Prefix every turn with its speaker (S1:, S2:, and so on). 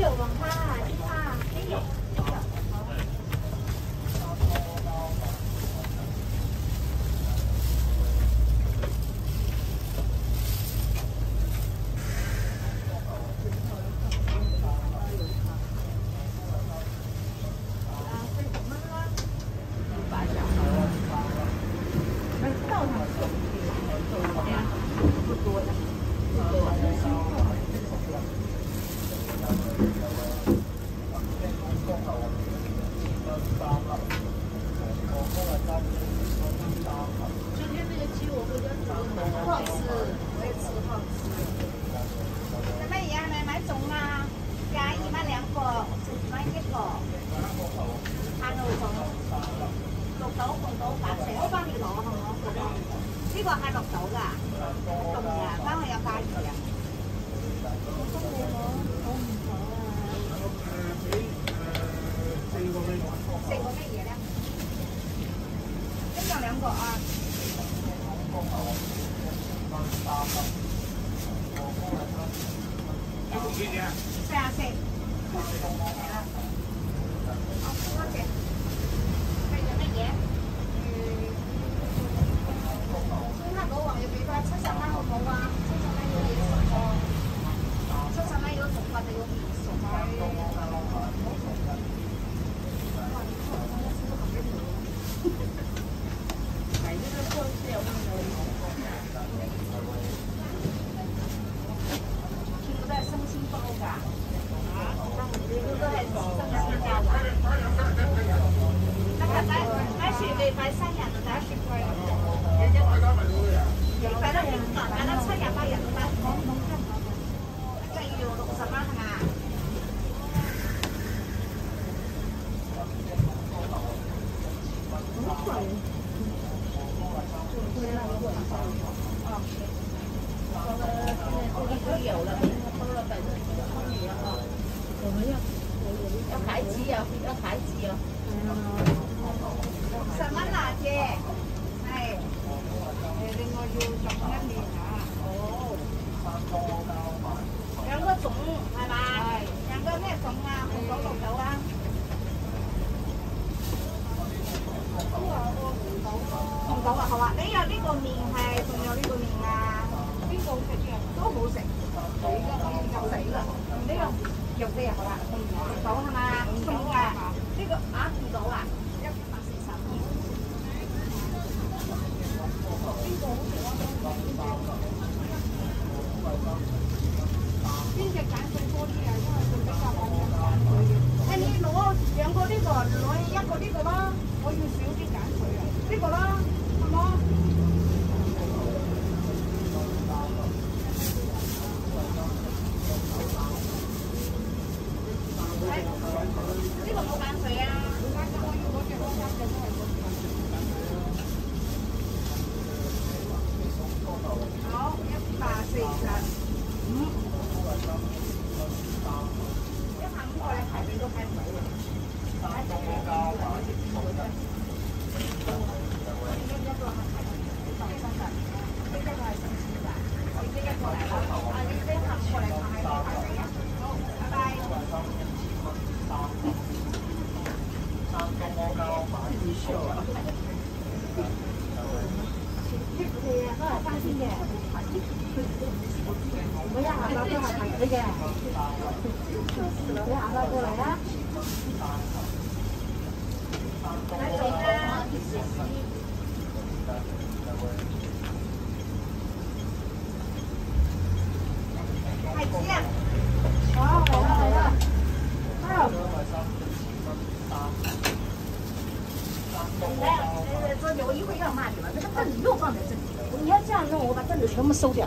S1: 有網卡啊，啲卡機油。 呢個係綠豆㗎，凍㗎，翻去有加熱啊。四個咩嘢咧？一樣兩個啊。40。好，多謝。係有乜嘢？老王要俾翻70蚊好唔好啊？70蚊要幾熟喎？70蚊要熟或者要唔熟啊？買呢個就是有那個，全部都係生鮮包㗎。啊？全部都係生鮮包㗎。那雪櫃擺3日就打雪櫃啦。 擺得7日8日都得，一個要60蚊係嘛？好貴。都有啦，多了反正湯魚啊，我們要排子啊，要排子啊。60蚊啦，姐，係。另外要11年啊！哦，兩個種係嘛？係。兩個咩種啊？紅豆綠豆啊？紅豆啊，好啊！你有呢個麵係，仲有呢個麵啊？邊個好食啲啊？都好食。死啦！呢個肉啲啊，好啦。紅豆係嘛？紅豆啊！呢個啊紅豆啊，140。邊個好食啊？ 邊隻鹼水多啲啊？因為佢比較好嘅。你攞兩個呢個，攞一個呢個啦。我要少啲鹼水啊。呢個啦，好冇？呢個冇鹼水啊。我要嗰隻咯，三隻都係嗰隻。好，145。 135過嚟排隊都排唔到嘅。我一下包都係排隊嘅，你下包過嚟啦。來走啦！海雞啊！好，來啦來啦！好。来，这里我一会要骂你了，这个凳子又放在这里，你要这样弄，我把凳子全部收掉。